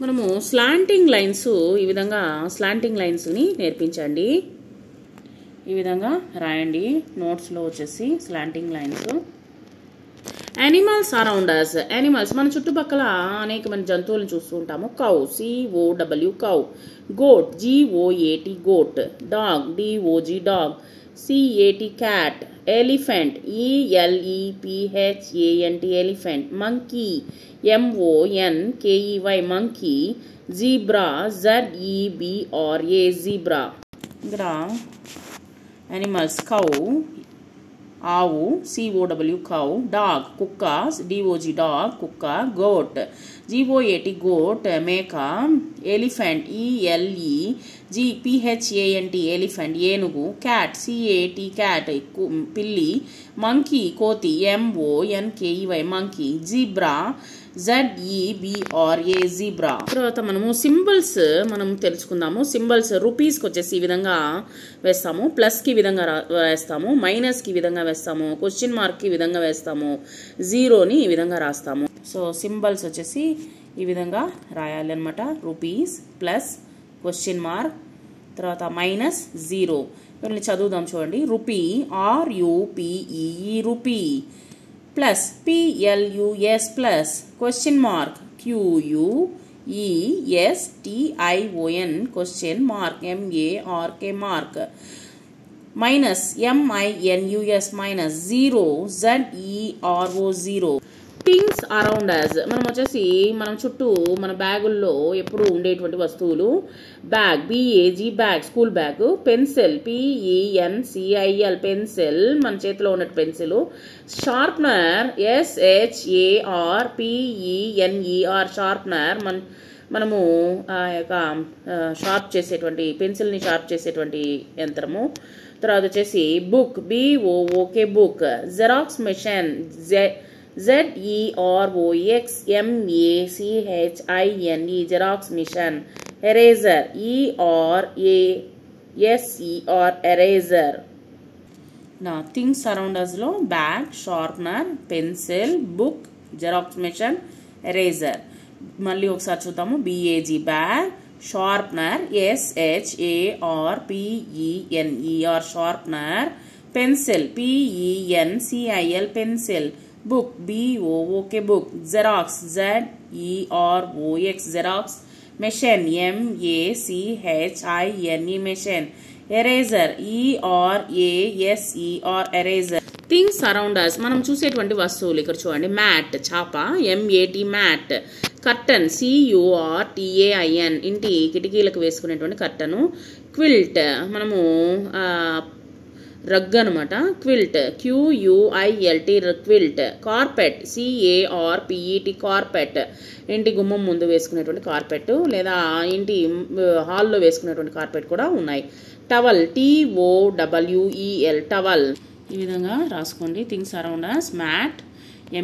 మనము slanting lines ఈ విధంగా స్లాంటింగ్ లైన్స్ని నేర్పించండి. ఈ విధంగా రాయండి నోట్స్లో వచ్చేసి slanting lines. Animals around us. Animals మన చుట్టుపక్కల అనేకమైన జంతువులను చూస్తూ ఉంటాము. Cow COW cow, goat GOAT goat, dog DOG dog, CAT cat, elephant ELEPHANT elephant, monkey MONKEY monkey, zebra ZEBRA zebra. ఇక్కడ యానిమల్స్ కౌ ఆవు COW కౌ, డాగ్ కుక్క DOG dog కుక్క, గోట్ GOAT గోట్ మేక, ఎలిఫెంట్ ELEGPHANT ఎలిఫెంట్ ఏనుగు, cat CAT cat పిల్లి, monkey కోతి MONKEY monkey, zebra ZEBRA zebra. తర్వాత మనము సింబల్స్ మనం తెలుసుకుందాము. సింబల్స్ రూపీస్కి వచ్చేసి ఈ విధంగా వేస్తాము, ప్లస్కి ఈ విధంగా వేస్తాము, మైనస్కి ఈ విధంగా వేస్తాము, క్వశ్చన్ మార్క్కి ఈ విధంగా వేస్తాము, జీరోని ఈ విధంగా రాస్తాము. సో సింబల్స్ వచ్చేసి ఈ విధంగా రాయాలి అనమాట. రూపీస్ ప్లస్ క్వశ్చన్ మార్క్ తర్వాత మైనస్ జీరో. వీళ్ళని చదువుదాం చూడండి. Rupee RUPEE rupee, plus PLUS plus, question mark QUESTION question mark MARK mark, minus MINUS minus, zero ZERO zero. Things around us మనం వచ్చేసి మనం చుట్టూ మన బ్యాగుల్లో ఎప్పుడు ఉండేటువంటి వస్తువులు. Bag BAG bag school bag, pencil PENCIL pencil మన చేతిలో ఉన్న పెన్సిల్, షార్ప్నర్ SHARPENER షార్ప్నర్ మనము యొక్క షార్ప్ చేసేటువంటి పెన్సిల్ని షార్ప్ చేసేటువంటి యంత్రము. తర్వాత వచ్చేసి book BOOK book, xerox machine ZEROXMACHINE xerox machine, eraser ERASER eraser. నా థింగ్స్ అరౌండ్ అస్లో bag, sharpener, pencil, book, xerox machine, eraser. మళ్ళీ ఒకసారి చూద్దాము. BAG bag, sharpener SHARPENER sharpener, pencil PENCIL pencil, book BOOK book, xerox ZEROX xerox, machine MACHINE machine, eraser ERASER eraser. Things around us మనం చూసేటువంటి వస్తువులు ఇక్కడ చూడండి. Mat చాప MAT mat, curtain CURTAIN ఇంటి కిటికీలకు వేసుకునేటువంటి కర్టను, క్విల్ట్ మనము రగ్ అనమాట, quilt QUILT quilt, carpet CARPET carpet ఇంటి గుమ్మం ముందు వేసుకునేటువంటి కార్పెట్ లేదా ఇంటి హాల్లో వేసుకునేటువంటి కార్పెట్ కూడా ఉన్నాయి. Towel TOWEL towel. ఈ విధంగా రాసుకోండి. Things around us mat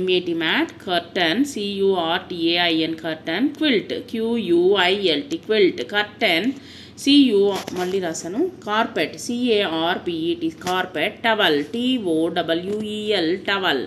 MAT mat, curtain CURTAIN curtain, quilt QUILT quilt, curtain మళ్ళీ రాశాను, carpet CARPET carpet, towel TOWEL towel.